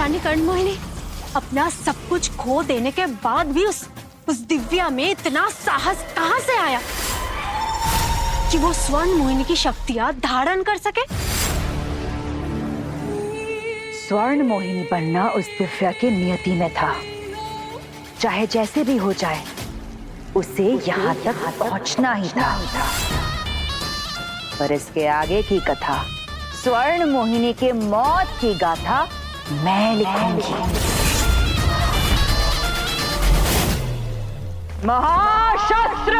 रानी कर्णमोहिनी अपना सब कुछ खो देने के बाद भी उस दिव्या में इतना साहस कहां से आया कि वो स्वर्ण मोहिनी की शक्तियां धारण कर सके? स्वर्ण मोहिनी बनना उस दिव्या की नियति में था। चाहे जैसे भी हो जाए उसे यहाँ तक पहुंचना ही था। पर इसके आगे की कथा, स्वर्ण मोहिनी के मौत की गाथा मैं लिखूंगी। महाशस्त्र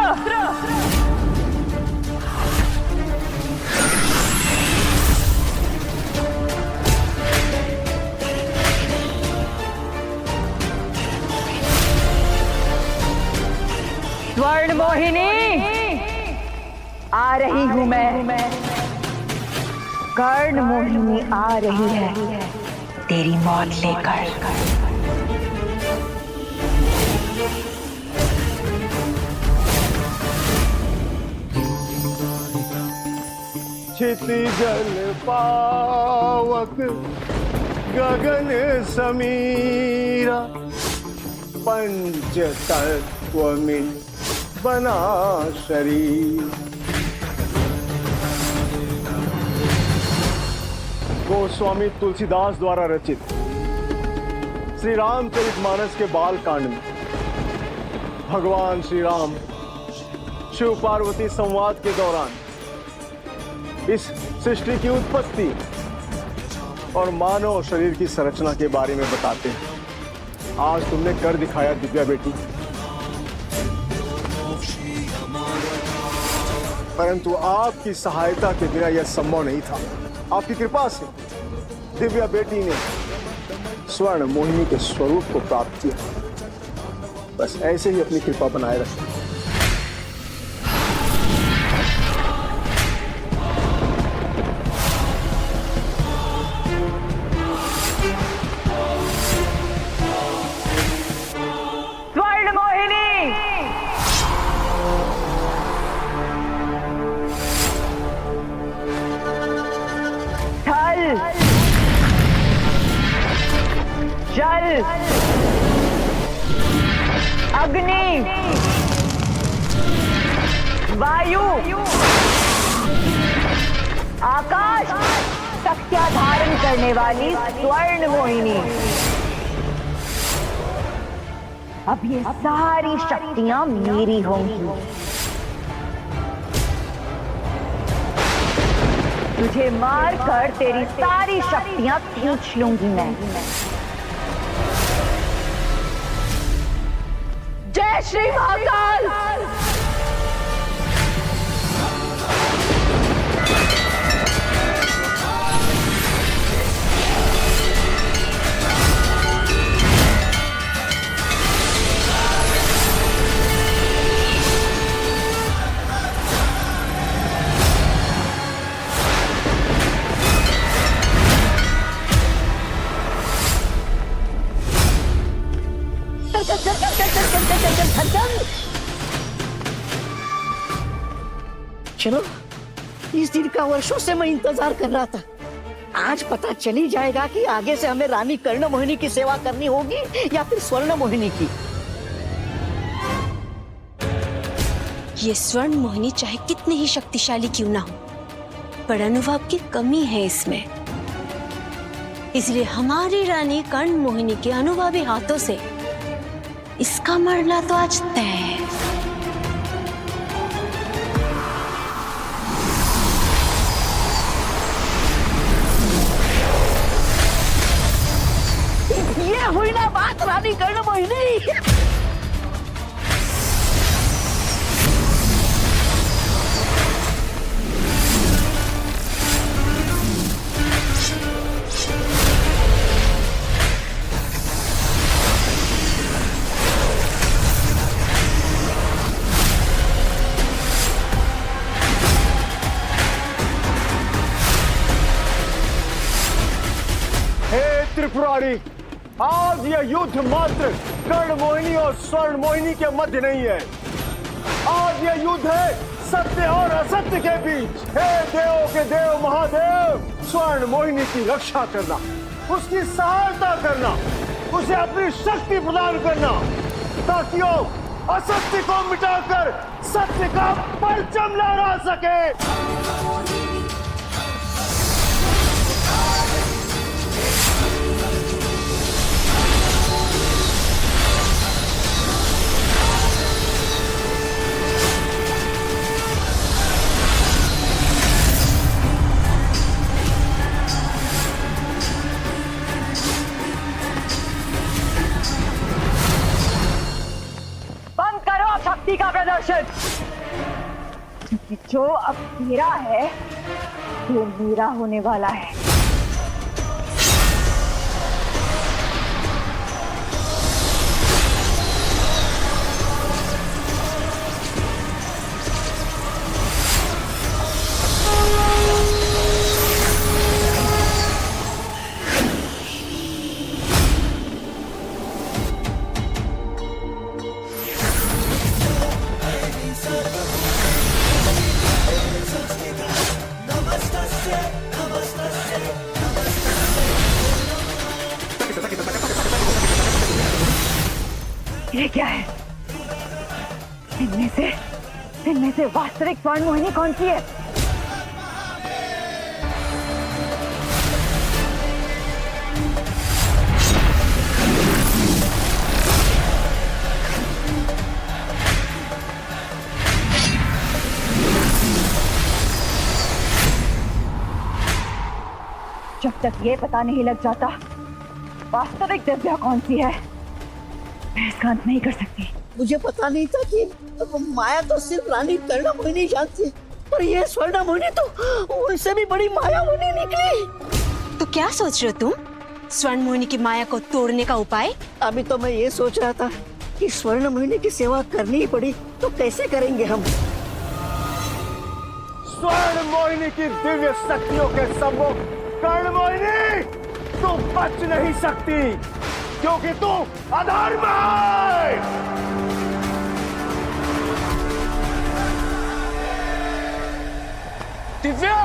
स्वर्ण मोहिनी, आ रही हूं मैं। कर्ण मोहिनी आ रही है तेरी मौत लेकर। क्षिति जल पावक गगन समीरा, पंच तत्व में बना शरीर। गोस्वामी तुलसीदास द्वारा रचित श्री रामचरितमानस के बाल कांड में भगवान श्री राम शिव पार्वती संवाद के दौरान इस सृष्टि की उत्पत्ति और मानव शरीर की संरचना के बारे में बताते हैं। आज तुमने कर दिखाया दिव्या बेटी, परंतु आपकी सहायता के बिना यह संभव नहीं था। आपकी कृपा से दिव्या बेटी ने स्वर्ण मोहिनी के स्वरूप को प्राप्त किया। बस ऐसे ही अपनी कृपा बनाए रखें। जल, अग्नि, वायु, आकाश, शक्तियां धारण करने वाली स्वर्ण मोहिनी, अब ये सारी शक्तियां मेरी होंगी। तुझे मारकर तेरी सारी शक्तियां खींच लूंगी मैं। जय श्री महाकाल। चलो, इस दिन का वर्षों से मैं इंतजार कर रहा था। आज पता चल ही जाएगा कि आगे से हमें रानी कर्ण मोहिनी की सेवा करनी होगी या फिर स्वर्ण मोहिनी की। ये स्वर्ण मोहिनी चाहे कितनी ही शक्तिशाली क्यों ना हो, पर अनुभव की कमी है इसमें। इसलिए हमारी रानी कर्ण मोहिनी के अनुभवी हाथों से इसका मरना तो आज तय है। ये हुई ना बात रानी कर्ण मोहिनी। त्रिपुरारी, आज यह युद्ध मात्र कर्ण मोहिनी और स्वर्ण मोहिनी के मध्य नहीं है। आज यह युद्ध है सत्य और असत्य के बीच। हे देव के देव महादेव, स्वर्ण मोहिनी की रक्षा करना। उसकी सहायता करना, उसे अपनी शक्ति प्रदान करना, ताकि वो असत्य को मिटाकर सत्य का परचम लहरा सके। बंद करो शक्ति का प्रदर्शन, क्योंकि जो अब मेरा है वो मेरा होने वाला है। ये क्या है? इनमें से वास्तविक स्वर्ण मोहिनी कौन सी है? जब तक ये पता नहीं लग जाता वास्तविक दिव्या कौन सी है, मैं इसका अंत नहीं कर सकती। मुझे पता नहीं था कि माया तो सिर्फ रानी कर्ण मोहिनी जानती है, और ये स्वर्ण मोहिनी तो उनसे भी बड़ी माया मोहिनी निकली। तो क्या सोच रहे हो तुम? स्वर्ण मोहिनी की माया को तोड़ने का उपाय? अभी तो मैं ये सोच रहा था कि स्वर्ण मोहिनी की सेवा करनी ही पड़ी तो कैसे करेंगे हम। स्वर्ण मोहिनी की दिव्य शक्तियों के सम्मुख कर्ण मोहिनी तू बच नहीं सकती, क्योंकि तू अधर्म है। दिव्या,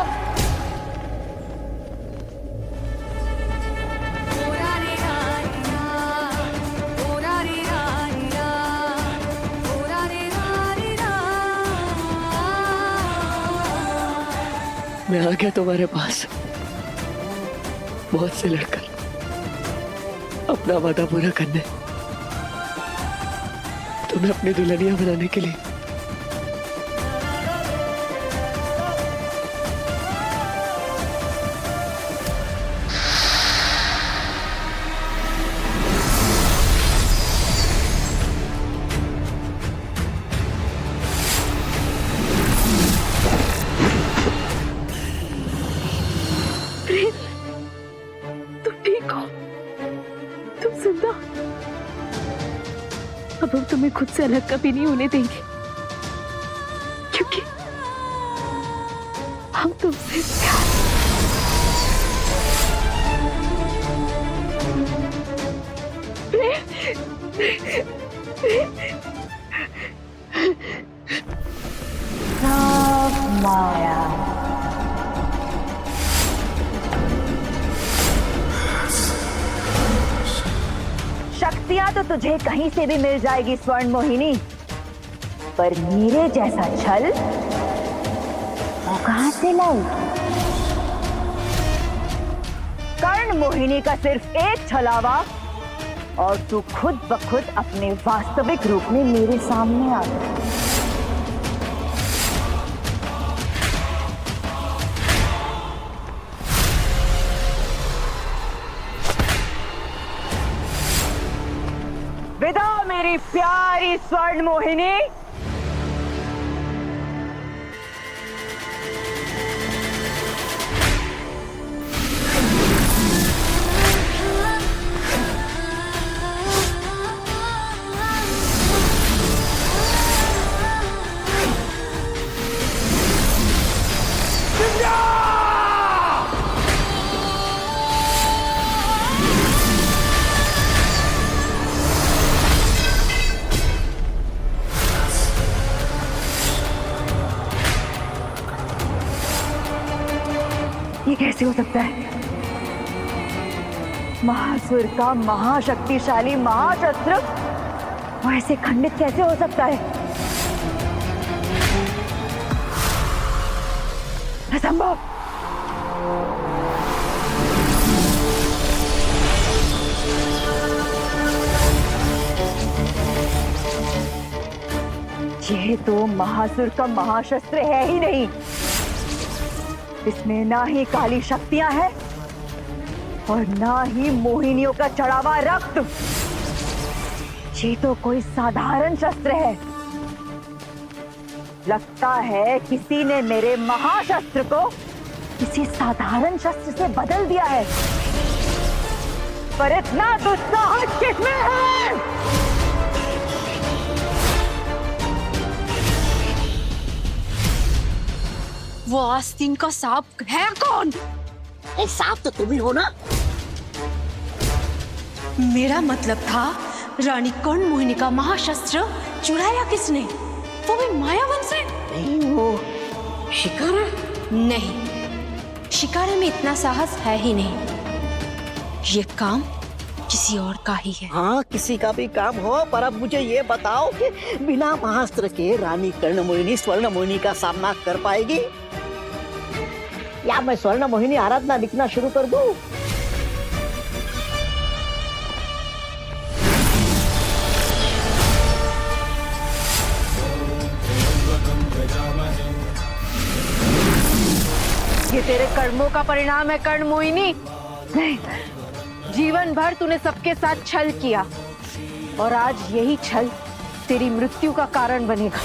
मैं आ गया तुम्हारे पास, बहुत से लड़कर अपना वादा पूरा करने, तुम्हें अपनी दुल्हनिया बनाने के लिए। अब हम तुम्हें खुद से अलग कभी नहीं होने देंगे, क्योंकि हम तुमसे माया। शक्तियां तो तुझे कहीं से भी मिल जाएगी स्वर्ण मोहिनी, पर मेरे जैसा छल वो कहां से लाऊं? कर्ण मोहिनी का सिर्फ एक छलावा और तू खुद ब खुद अपने वास्तविक रूप में मेरे सामने आ गया। विदा मेरी प्यारी स्वर्ण मोहिनी। ये कैसे हो सकता है? महासुर का महाशक्तिशाली महाशस्त्र वो ऐसे खंडित कैसे हो सकता है? असंभव। ये तो महासुर का महाशस्त्र है ही नहीं। इसमें ना ही काली शक्तियां हैं और ना ही मोहिनियों का चढ़ा हुआ रक्त। ये तो कोई साधारण शस्त्र है। लगता है किसी ने मेरे महाशस्त्र को किसी साधारण शस्त्र से बदल दिया है। पर इतना दुस्साहस किसमें है? वो आस्तीन का सांप है कौन? सांप तो तुम ही हो ना। मेरा मतलब था रानी कर्ण मोहिनी का महाशस्त्र चुराया किसने? वो भी मायावन से? नहीं, वो शिकारा। नहीं, शिकारा में इतना साहस है ही नहीं। ये काम किसी और का ही है। हाँ, किसी का भी काम हो, पर अब मुझे ये बताओ कि बिना महास्त्र के रानी कर्ण मोहिनी स्वर्ण मोहिनी का सामना कर पाएगी, या मैं स्वर्ण मोहिनी आराधना लिखना शुरू कर दूं? ये तेरे कर्मों का परिणाम है कर्ण मोहिनी। नहीं, जीवन भर तूने सबके साथ छल किया और आज यही छल तेरी मृत्यु का कारण बनेगा।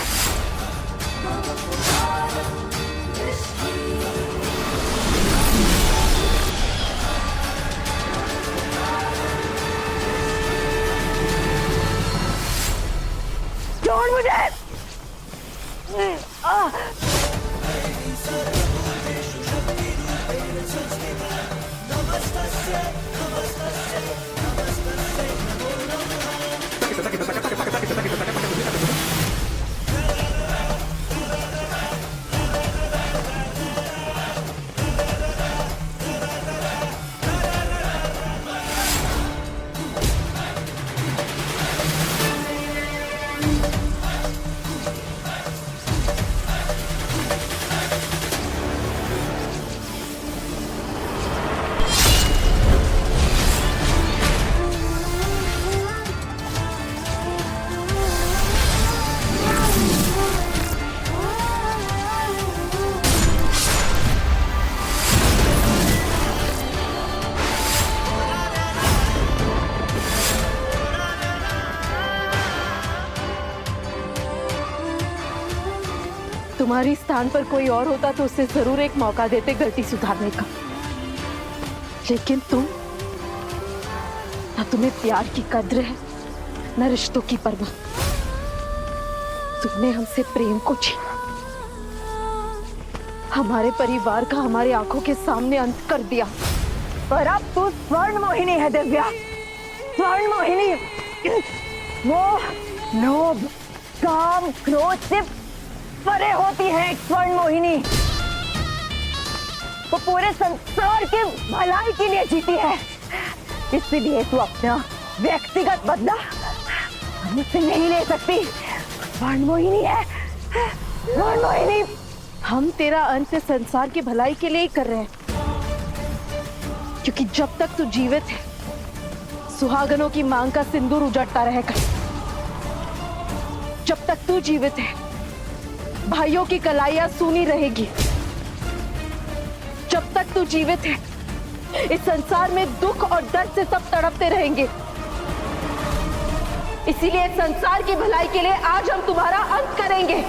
छोड़ मुझे। तुम्हारी स्थान पर कोई और होता तो उसे जरूर एक मौका देते गलती सुधारने का, लेकिन तुम, ना तुम्हें प्यार की कद्र है न रिश्तों की परवाह। तुमने हमसे प्रेम को छीना, हमारे परिवार का हमारे आंखों के सामने अंत कर दिया। पर अब तू स्वर्ण मोहिनी है दिव्या, स्वर्ण मोहिनी। वो लोभ, काम, क्रोध से परे होती है एक स्वर्ण मोहिनी। वो पूरे संसार के भलाई के लिए जीती है। इसलिए तू अपना व्यक्तिगत बदला मुझसे नहीं ले सकती। स्वर्ण मोहिनी है, स्वर्ण मोहिनी। हम तेरा अंत संसार की भलाई के लिए ही कर रहे हैं, क्योंकि जब तक तू जीवित है सुहागनों की मांग का सिंदूर उजड़ता रहेगा। जब तक तू जीवित है भाइयों की कलाइयां सूनी रहेगी। जब तक तू जीवित है इस संसार में दुख और दर्द से सब तड़पते रहेंगे। इसीलिए संसार की भलाई के लिए आज हम तुम्हारा अंत करेंगे।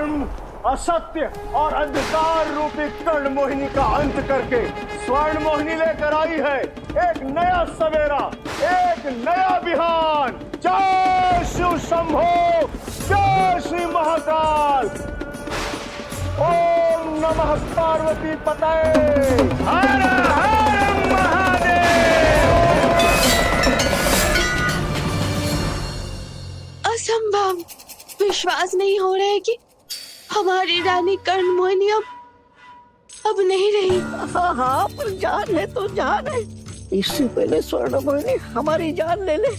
अधर्म, असत्य और अंधकार रूपी कर्ण मोहिनी का अंत करके स्वर्ण मोहिनी लेकर आई है एक नया सवेरा, एक नया बिहान। जय शिव शंभो, जय श्री महाकाल, ओम नमः पार्वती पतये, हर हर महादेव। असंभव, विश्वास नहीं हो रहा है कि हमारी रानी कर्ण मोहिनी अब नहीं रही। हाँ, पर जान है तो जान है। इससे पहले स्वर्ण मोहिनी हमारी जान ले ले।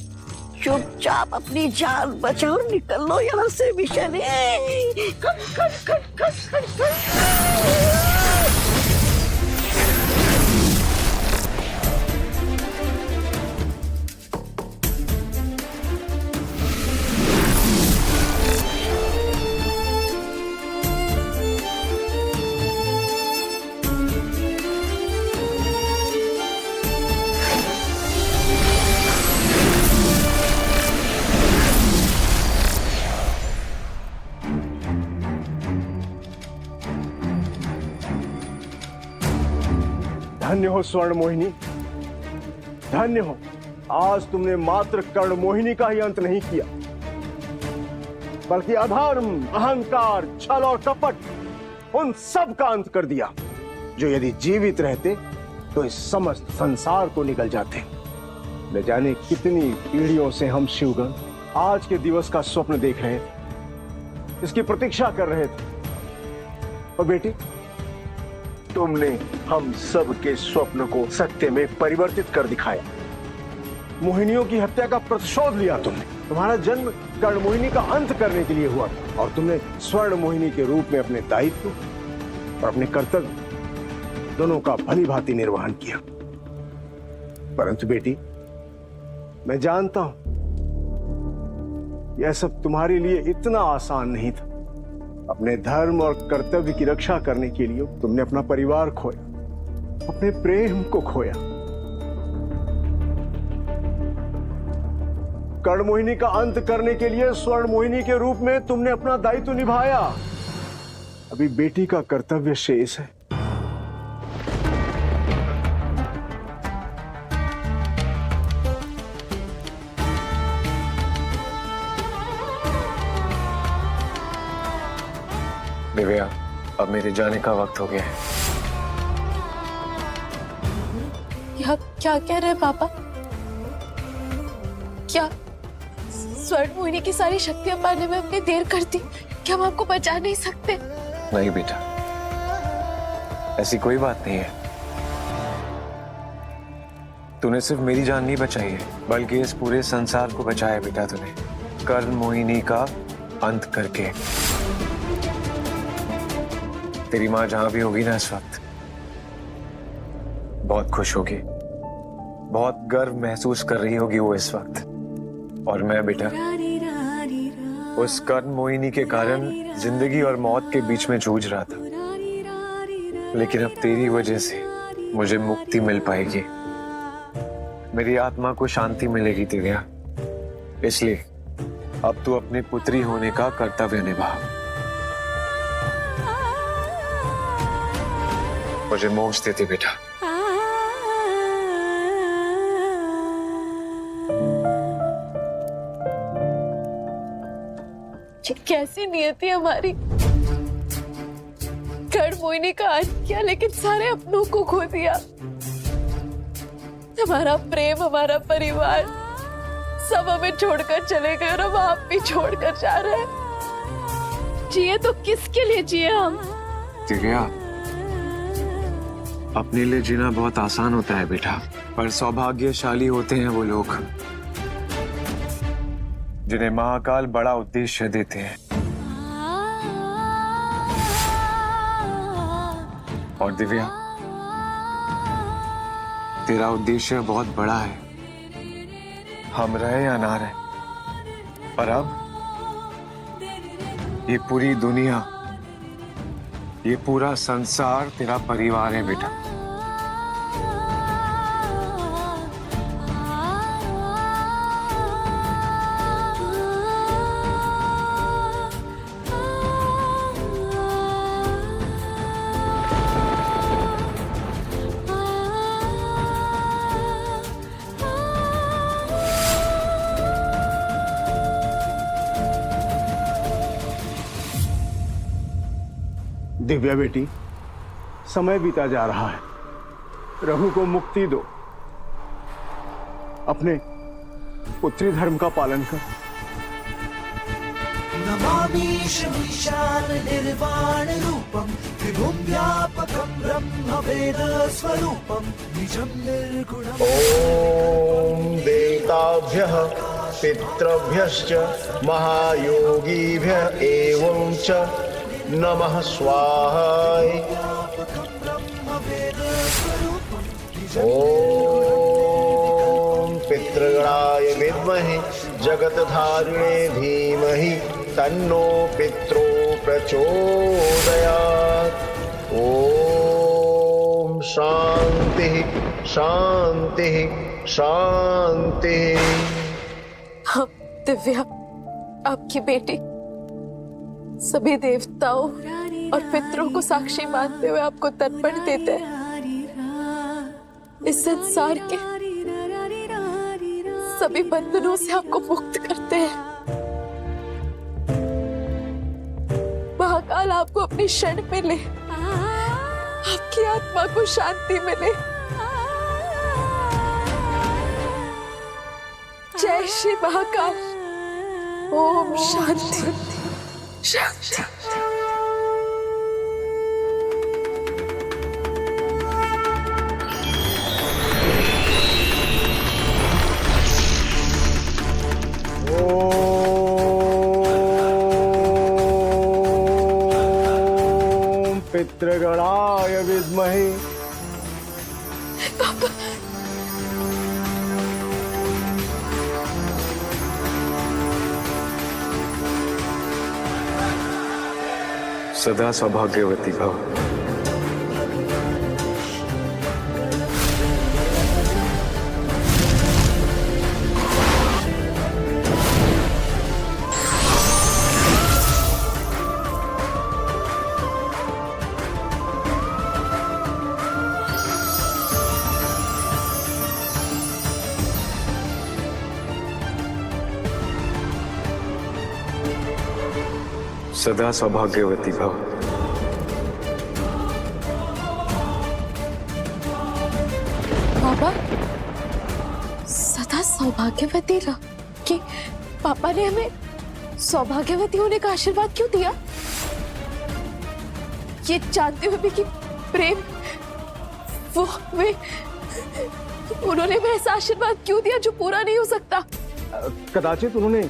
चुपचाप अपनी जान बचाओ, निकल लो यहाँ से मिशन। खट खट खट खट खट खट। धन्य हो स्वर्ण मोहिनी, धन्य हो। आज तुमने मात्र कर्ण मोहिनी का ही अंत नहीं किया, बल्कि अधर्म, अहंकार, छल और कपट उन सब का अंत कर दिया जो यदि जीवित रहते तो इस समस्त संसार को निगल जाते। न जाने कितनी पीढ़ियों से हम शिवगण आज के दिवस का स्वप्न देख रहे थे, इसकी प्रतीक्षा कर रहे थे। और बेटी, तुमने हम सब के स्वप्न को सत्य में परिवर्तित कर दिखाया। मोहिनियों की हत्या का प्रतिशोध लिया तुमने। तुम्हारा जन्म कर्ण मोहिनी का अंत करने के लिए हुआ था और तुमने स्वर्ण मोहिनी के रूप में अपने दायित्व और अपने कर्तव्य दोनों का भली भांति निर्वहन किया। परंतु बेटी, मैं जानता हूं यह सब तुम्हारे लिए इतना आसान नहीं था। अपने धर्म और कर्तव्य की रक्षा करने के लिए तुमने अपना परिवार खोया, अपने प्रेम को खोया। कर्ण मोहिनी का अंत करने के लिए स्वर्ण मोहिनी के रूप में तुमने अपना दायित्व निभाया। अभी बेटी का कर्तव्य शेष है। दिव्या, अब मेरे जाने का वक्त हो गया है। क्या क्या कह रहे हैं पापा? क्या स्वर्ण मोहिनी की सारी शक्तियां पाने में हमने देर कर दी? क्या हम आपको बचा नहीं सकते? नहीं बेटा, ऐसी कोई बात नहीं है। तूने सिर्फ मेरी जान नहीं बचाई है, बल्कि इस पूरे संसार को बचाया बेटा तूने, कर्ण मोहिनी का अंत करके। तेरी माँ जहां भी होगी ना इस वक्त, बहुत खुश होगी, बहुत गर्व महसूस कर रही होगी वो इस वक्त। और मैं बेटा उस कर्ण मोहिनी के कारण जिंदगी और मौत के बीच में जूझ रहा था, लेकिन अब तेरी वजह से मुझे मुक्ति मिल पाएगी, मेरी आत्मा को शांति मिलेगी दिव्या। इसलिए अब तू अपनी पुत्री होने का कर्तव्य निभा। मुझे मोक्ष देती बेटा। कैसी नियति हमारी। कर्ण मोहिनी का अंत किया, लेकिन सारे अपनों को खो दिया। हमारा प्रेम, हमारा परिवार सब हमें छोड़कर चले गए और अब आप भी छोड़कर जा रहे हैं। जिए तो किसके लिए जिए हम? दिव्या, अपने लिए जीना बहुत आसान होता है बेटा, पर सौभाग्यशाली होते हैं वो लोग जिन्हें महाकाल बड़ा उद्देश्य देते हैं। और दिव्या, तेरा उद्देश्य बहुत बड़ा है, हम रहे या ना रहे, पर अब ये पूरी दुनिया, ये पूरा संसार तेरा परिवार है बेटा। दिव्या बेटी, समय बीता जा रहा है, रघु को मुक्ति दो, अपने पुत्री धर्म का पालन कर। नमामीश विशाल निर्वाण रूपम विभुम व्यापकम ब्रह्म वेद स्वरूपम निजं निर्गुणम्। ओम देवताभ्यः पितृभ्यश्च महायोगीभ्यः एवं च नमः स्वाहाय। ओम पितृगणाय विद्महे जगतधारिणे धीमहि तन्नो पितरो प्रचोदयात्। ओम शांति शांति शांति। हाँ दिव्या, आपकी बेटी सभी देवताओं और पितरों को साक्षी मानते हुए आपको तर्पण देते हैं। इस संसार के सभी बंधनों से आपको मुक्त करते हैं। महाकाल आपको अपनी शरण मिले, आपकी आत्मा को शांति मिले। जय श्री महाकाल। ओम शांति शांति। ओम पितृगणाय विद्महे। सदा सौभाग्यवती भव। सदा सौभाग्यवती भव। बाबा, सदा सौभाग्यवती रह कि पापा ने हमें सौभाग्यवती होने का आशीर्वाद क्यों दिया? ये जानते हुए भी कि प्रेम वो हमें, उन्होंने हमें ऐसा आशीर्वाद क्यों दिया जो पूरा नहीं हो सकता? कदाचित उन्होंने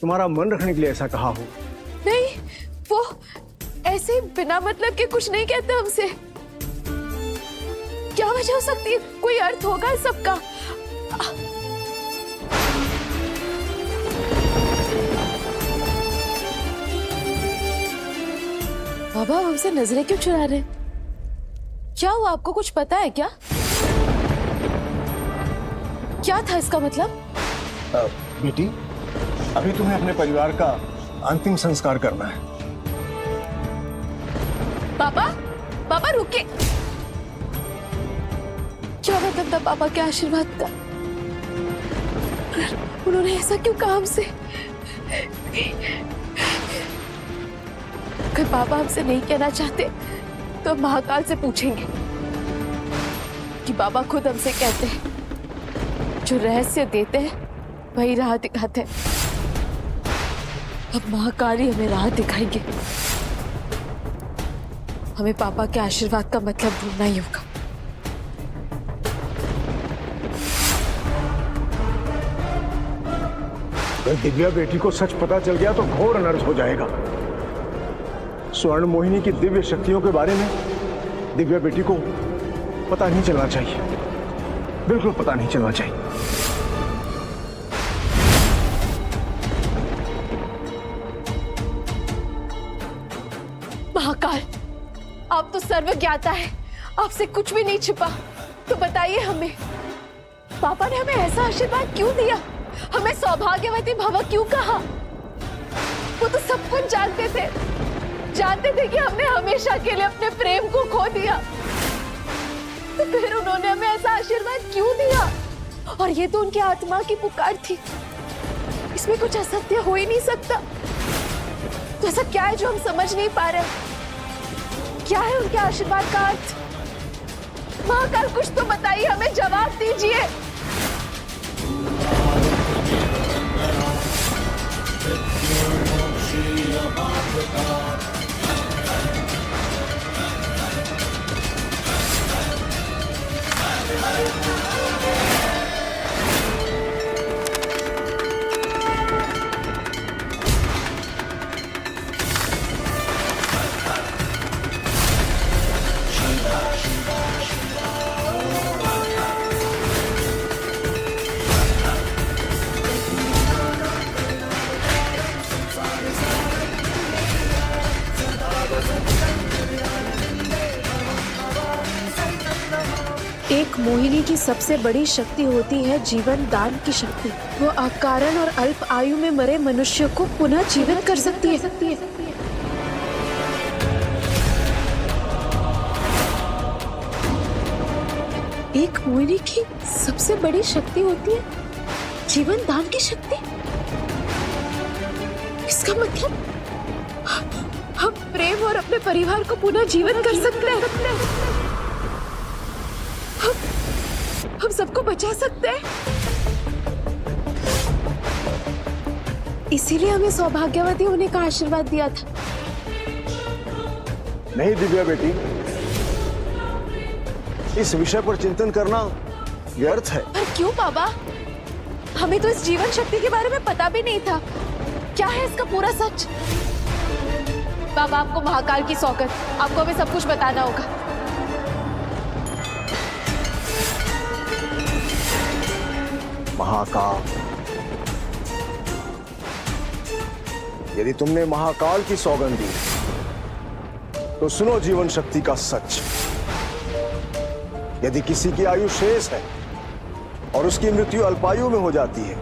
तुम्हारा मन रखने के लिए ऐसा कहा हो। नहीं, वो ऐसे बिना मतलब के कुछ नहीं कहते हमसे। क्या वजह हो सकती है? कोई अर्थ होगा इस सबका। बाबा, हमसे नजरें क्यों चुरा रहे? क्या हुआ? आपको कुछ पता है क्या? क्या था इसका मतलब? बेटी, अभी तुम्हें अपने परिवार का अंतिम संस्कार करना है। पापा, पापा रुके। क्या मतलब था पापा के आशीर्वाद का? उन्होंने ऐसा क्यों कहा हमसे? अगर पापा हमसे नहीं कहना चाहते तो महाकाल से पूछेंगे कि बाबा खुद हमसे कहते हैं, जो रहस्य देते हैं वही राह दिखाते हैं। अब महाकाल ही हमें राह दिखाएंगे। हमें पापा के आशीर्वाद का मतलब ढूंढना ही होगा। अगर दिव्या बेटी को सच पता चल गया तो घोर अनर्थ हो जाएगा। स्वर्ण मोहिनी की दिव्य शक्तियों के बारे में दिव्या बेटी को पता नहीं चलना चाहिए, बिल्कुल पता नहीं चलना चाहिए। महाकाल, आप तो सर्वज्ञाता है, आपसे कुछ भी नहीं छिपा। तो बताइए हमें, पापा ने हमें ऐसा आशीर्वाद क्यों दिया? हमें सौभाग्यवती भव क्यों कहा? वो तो सब कुछ जानते थे कि हमने हमेशा के लिए अपने प्रेम को खो दिया। तो फिर उन्होंने हमें ऐसा आशीर्वाद क्यों दिया? और ये तो उनकी आत्मा की पुकार थी, इसमें कुछ असत्य हो ही नहीं सकता। तो ऐसा क्या है जो हम समझ नहीं पा रहे? क्या है उनके आशीर्वाद का अर्थ? महाकाल कुछ तो बताइए, हमें जवाब दीजिए। एक मोहिनी की सबसे बड़ी शक्ति होती है जीवन दान की शक्ति। वो अकारण और अल्प आयु में मरे मनुष्य को पुनः जीवित कर सकती है। एक मोहिनी की सबसे बड़ी शक्ति होती है जीवन दान की शक्ति। इसका मतलब हम प्रेम और अपने परिवार को पुनः जीवित कर सकते हैं। हम सबको बचा सकते हैं। इसीलिए हमें सौभाग्यवती होने का आशीर्वाद दिया था। नहीं दिव्या बेटी, इस विषय पर चिंतन करना व्यर्थ है। पर क्यों बाबा? हमें तो इस जीवन शक्ति के बारे में पता भी नहीं था। क्या है इसका पूरा सच? बाबा, आपको महाकाल की सौगंध, आपको हमें सब कुछ बताना होगा। महाकाल, यदि तुमने महाकाल की सौगंध दी तो सुनो जीवन शक्ति का सच। यदि किसी की आयु शेष है और उसकी मृत्यु अल्पायु में हो जाती है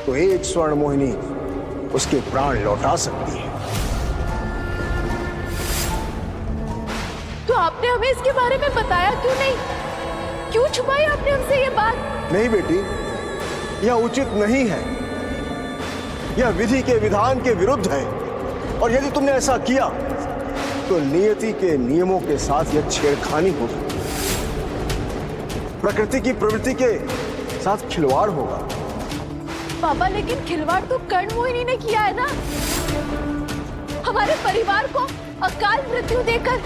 तो एक स्वर्ण मोहिनी उसके प्राण लौटा सकती है। तो आपने हमें इसके बारे में बताया क्यों नहीं? क्यों छुपाई आपने हमसे ये बात? नहीं बेटी, यह उचित नहीं है। यह विधि के विधान के विरुद्ध है और यदि तुमने ऐसा किया तो नियति के नियमों के साथ यह छेड़खानी होगी, प्रकृति की प्रवृत्ति के साथ खिलवाड़ होगा। पापा, लेकिन खिलवाड़ तो कर्ण मोहिनी ने किया है ना। हमारे परिवार को अकाल मृत्यु देकर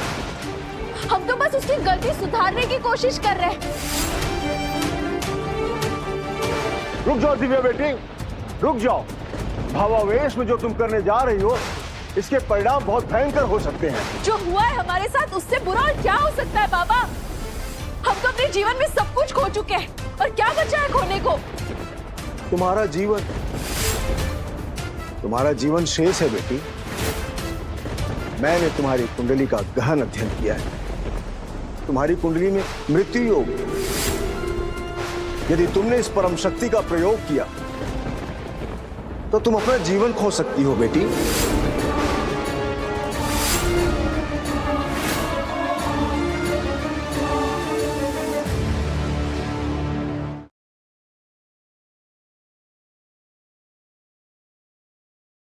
हम तो बस उसकी गलती सुधारने की कोशिश कर रहे हैं। रुक जाओ दिव्या बेटी, रुक जाओ। भावावेश में जो तुम करने जा रही हो, इसके परिणाम बहुत भयंकर हो सकते हैं। जो हुआ है हमारे साथ उससे बुरा और क्या हो सकता है बाबा? हम तो अपने जीवन में सब कुछ खो चुके हैं और क्या बचा है खोने को? तुम्हारा जीवन शेष है बेटी। मैंने तुम्हारी कुंडली का गहन अध्ययन किया है। तुम्हारी कुंडली में मृत्यु योग। यदि तुमने इस परम शक्ति का प्रयोग किया तो तुम अपना जीवन खो सकती हो बेटी।